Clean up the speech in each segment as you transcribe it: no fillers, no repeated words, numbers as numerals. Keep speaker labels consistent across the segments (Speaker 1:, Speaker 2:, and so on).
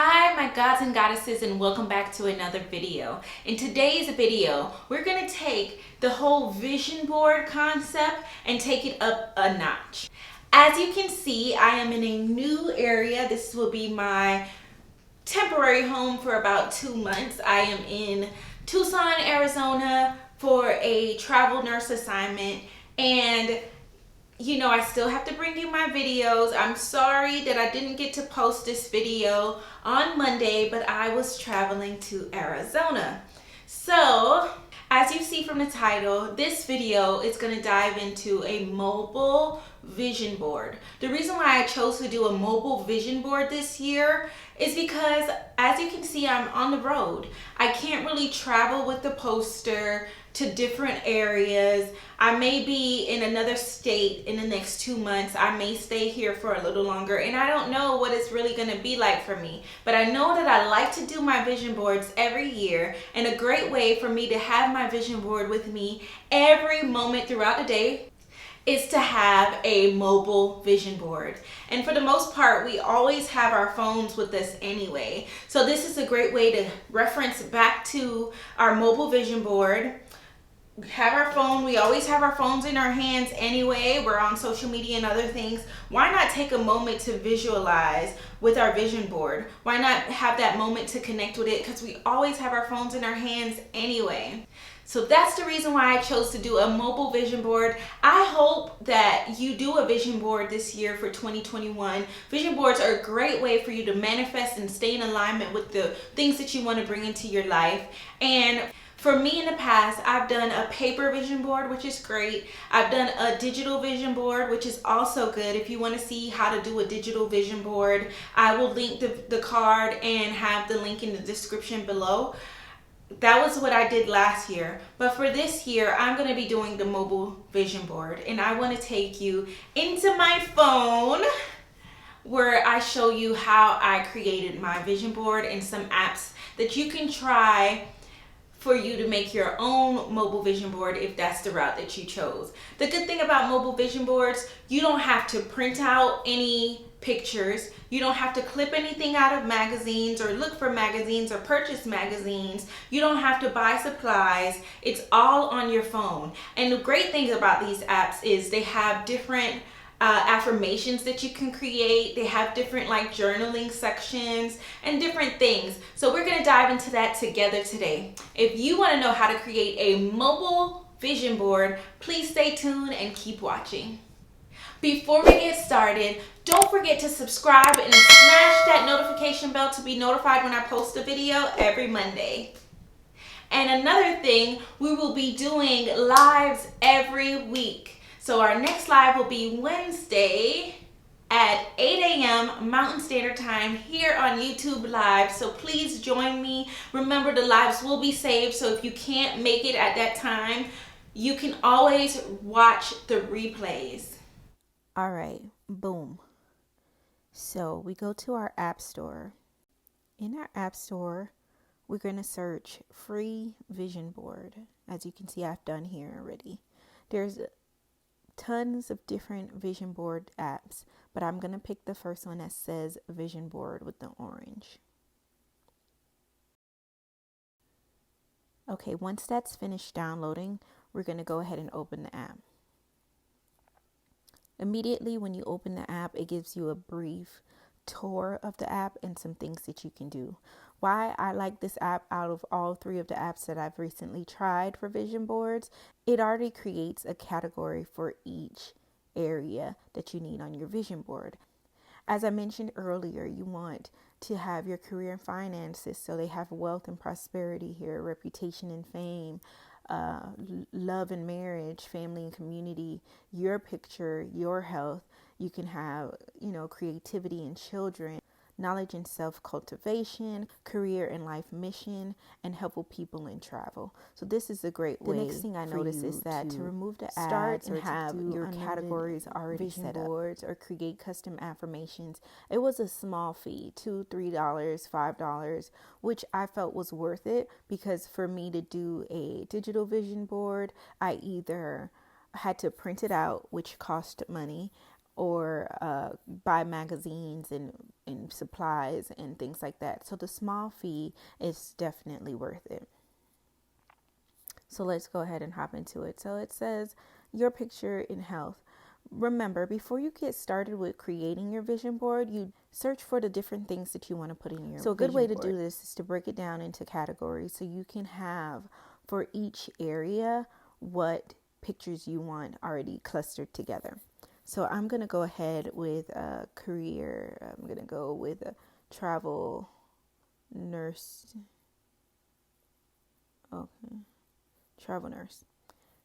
Speaker 1: Hi, my gods and goddesses, and welcome back to another video. In today's video, we're going to take the whole vision board concept and take it up a notch. As you can see, I am in a new area. This will be my temporary home for about 2 months. I am in Tucson, Arizona for a travel nurse assignment, and I still have to bring you my videos. I'm sorry that I didn't get to post this video on Monday, but I was traveling to Arizona. So, as you see from the title, this video is going to dive into a mobile vision board. The reason why I chose to do a mobile vision board this year is because, as you can see, I'm on the road. I can't really travel with the poster to different areas. I may be in another state in the next 2 months. I may stay here for a little longer, and I don't know what it's really going to be like for me. But I know that I like to do my vision boards every year, and a great way for me to have my vision board with me every moment throughout the day is to have a mobile vision board. And for the most part, we always have our phones with us anyway. So this is a great way to reference back to our mobile vision board. Have our phone. We always have our phones in our hands anyway. We're on social media and other things. Why not take a moment to visualize with our vision board? Why not have that moment to connect with it? Because we always have our phones in our hands anyway. So that's the reason why I chose to do a mobile vision board. I hope that you do a vision board this year for 2021. Vision boards are a great way for you to manifest and stay in alignment with the things that you want to bring into your life. And for me in the past, I've done a paper vision board, which is great. I've done a digital vision board, which is also good. If you want to see how to do a digital vision board, I will link the card and have the link in the description below. That was what I did last year. But for this year, I'm going to be doing the mobile vision board. And I want to take you into my phone where I show you how I created my vision board and some apps that you can try for you to make your own mobile vision board if that's the route that you chose. The good thing about mobile vision boards, you don't have to print out any pictures. You don't have to clip anything out of magazines or look for magazines or purchase magazines. You don't have to buy supplies. It's all on your phone. And the great thing about these apps is they have different affirmations that you can create. They have different journaling sections and different things. So we're going to dive into that together today. If you want to know how to create a mobile vision board, please stay tuned and keep watching. Before we get started, don't forget to subscribe and smash that notification bell to be notified when I post a video every Monday. And another thing, we will be doing lives every week. So our next live will be Wednesday at 8 a.m. Mountain Standard Time here on YouTube Live. So please join me. Remember, the lives will be saved. So if you can't make it at that time, you can always watch the replays.
Speaker 2: All right, boom. So we go to our app store. In our app store, we're going to search free vision board. As you can see, I've done here already. There's tons of different vision board apps, but I'm going to pick the first one that says vision board with the orange. Okay, once that's finished downloading, we're going to go ahead and open the app. Immediately when you open the app, it gives you a brief tour of the app and some things that you can do. Why I like this app out of all 3 of the apps that I've recently tried for vision boards, it already creates a category for each area that you need on your vision board. As I mentioned earlier, you want to have your career and finances, so they have wealth and prosperity here, reputation and fame, love and marriage, family and community, your picture, your health. You can have, creativity and children, knowledge and self-cultivation, career and life mission, and helpful people in travel. So this is a great way. The next thing I noticed is that to remove the ads and have your categories already set up, boards or create custom affirmations, it was a small fee, $2, $3, $5, which I felt was worth it, because for me to do a digital vision board, I either had to print it out, which cost money, or buy magazines and and supplies and things like that. So the small fee is definitely worth it. So let's go ahead and hop into it. So it says your picture in health. Remember, before you get started with creating your vision board, you search for the different things that you want to put in your. So a good way to do this is to break it down into categories, so you can have for each area what pictures you want already clustered together. So I'm going to go ahead with a career. I'm going to go with a travel nurse. Okay. Travel nurse.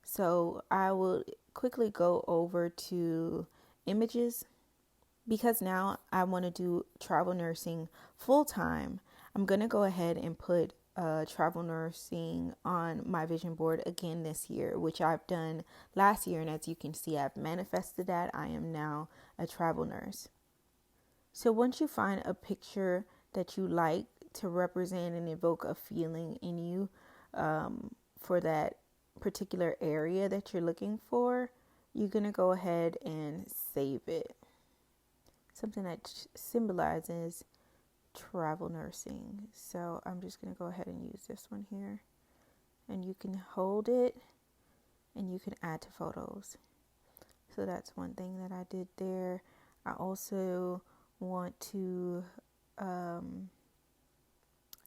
Speaker 2: So I will quickly go over to images, because now I want to do travel nursing full time. I'm going to go ahead and put travel nursing on my vision board again this year, which I've done last year. And as you can see, I've manifested that I am now a travel nurse. So once you find a picture that you like to represent and evoke a feeling in you for that particular area that you're looking for, you're going to go ahead and save it. Something that symbolizes travel nursing. So I'm just going to go ahead and use this one here. And you can hold it and you can add to photos. So that's one thing that I did there. I also want to,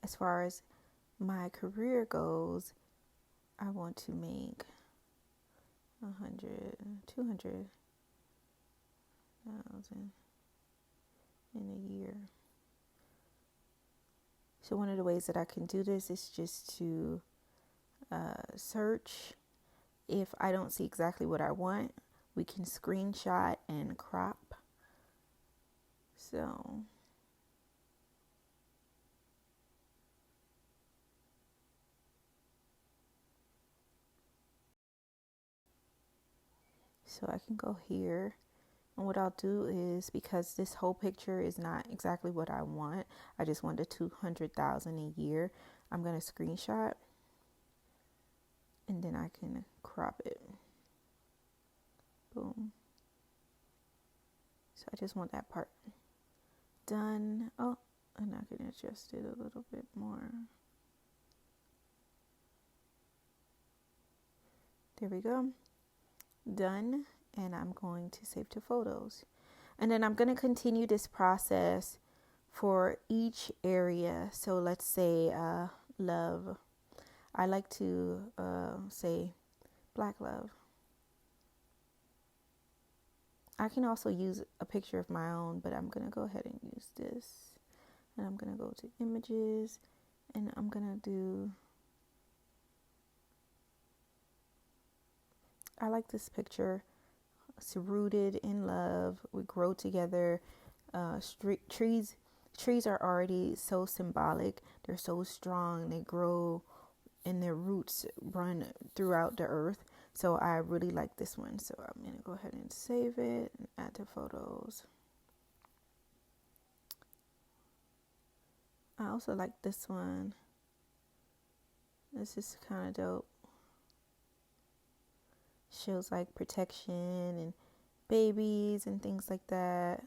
Speaker 2: as far as my career goes, I want to make 200,000 in a year. So one of the ways that I can do this is just to search. If I don't see exactly what I want, we can screenshot and crop. So I can go here, and what I'll do is, because this whole picture is not exactly what I want, I just want the 200,000 a year, I'm going to screenshot and then I can crop it. Boom. So I just want that part done. Oh, and I can adjust it a little bit more. There we go. Done. And I'm going to save to photos. And then I'm going to continue this process for each area. So let's say love. I like to say black love. I can also use a picture of my own, but I'm going to go ahead and use this. And I'm going to go to images, and I'm going to do, I like this picture. It's rooted in love. We grow together. Trees are already so symbolic. They're so strong. They grow and their roots run throughout the earth. So I really like this one. So I'm going to go ahead and save it and add to photos. I also like this one. This is kind of dope. Shows like protection and babies and things like that.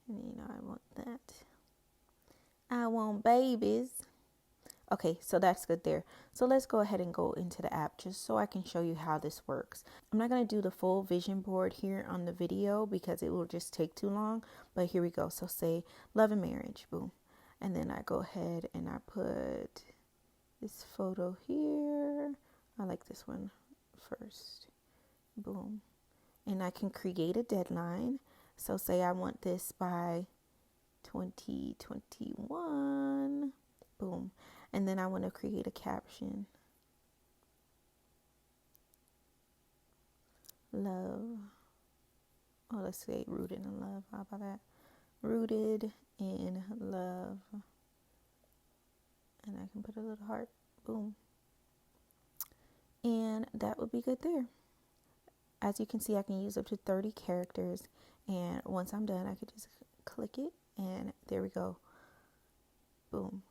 Speaker 2: And I want that. I want babies. Okay, so that's good there. So let's go ahead and go into the app just so I can show you how this works. I'm not going to do the full vision board here on the video because it will just take too long. But here we go. So say love and marriage. Boom. And then I go ahead and I put this photo here. I like this one first. Boom. And I can create a deadline. So say I want this by 2021. Boom. And then I want to create a caption. Love. Oh, let's say rooted in love. How about that? Rooted in love. And I can put a little heart. Boom. And that would be good there. As you can see, I can use up to 30 characters. And once I'm done, I could just click it. And there we go. Boom.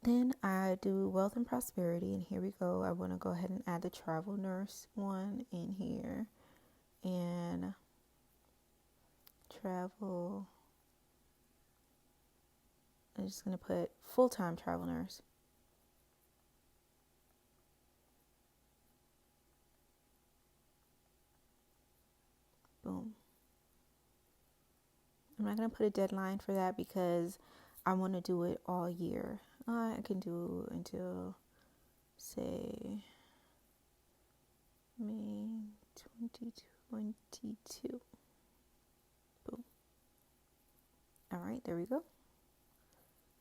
Speaker 2: Then I do wealth and prosperity, and here we go. I want to go ahead and add the travel nurse one in here, and travel. I'm just going to put full-time travel nurse. Boom. I'm not going to put a deadline for that because I want to do it all year. I can do until, say, May 2022. Boom. All right, there we go.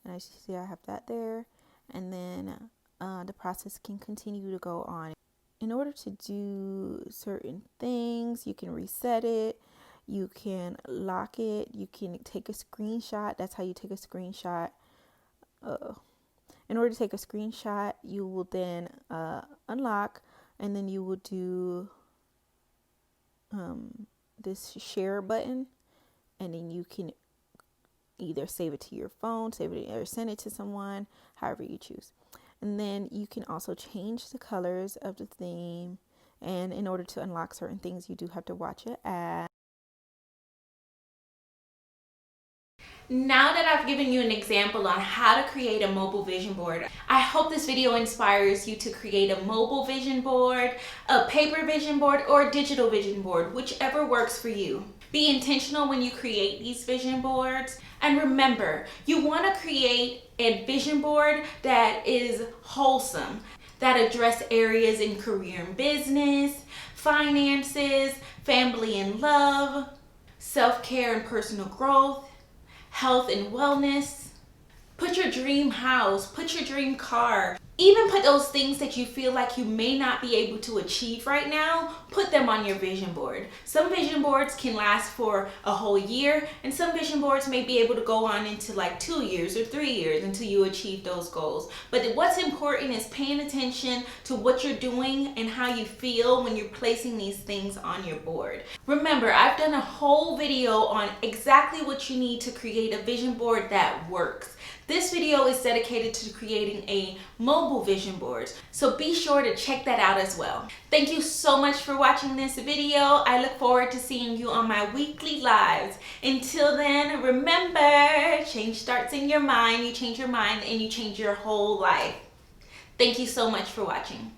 Speaker 2: And as you see, I have that there. And then the process can continue to go on. In order to do certain things, you can reset it. You can lock it. You can take a screenshot. That's how you take a screenshot. In order to take a screenshot, you will then unlock, and then you will do this share button, and then you can either save it to your phone, save it, or send it to someone, however you choose. And then you can also change the colors of the theme. And in order to unlock certain things, you do have to watch an ad.
Speaker 1: Now that I've given you an example on how to create a mobile vision board, I hope this video inspires you to create a mobile vision board, a paper vision board, or a digital vision board, whichever works for you. Be intentional when you create these vision boards. And remember, you want to create a vision board that is wholesome, that address areas in career and business, finances, family and love, self-care and personal growth, health and wellness. Put your dream house, put your dream car, even put those things that you feel like you may not be able to achieve right now, put them on your vision board. Some vision boards can last for a whole year, and some vision boards may be able to go on into like 2 years or 3 years until you achieve those goals. But what's important is paying attention to what you're doing and how you feel when you're placing these things on your board. Remember, I've done a whole video on exactly what you need to create a vision board that works. This video is dedicated to creating a mobile vision board, so be sure to check that out as well. Thank you so much for watching this video. I look forward to seeing you on my weekly lives. Until then, remember, change starts in your mind. You change your mind and you change your whole life. Thank you so much for watching.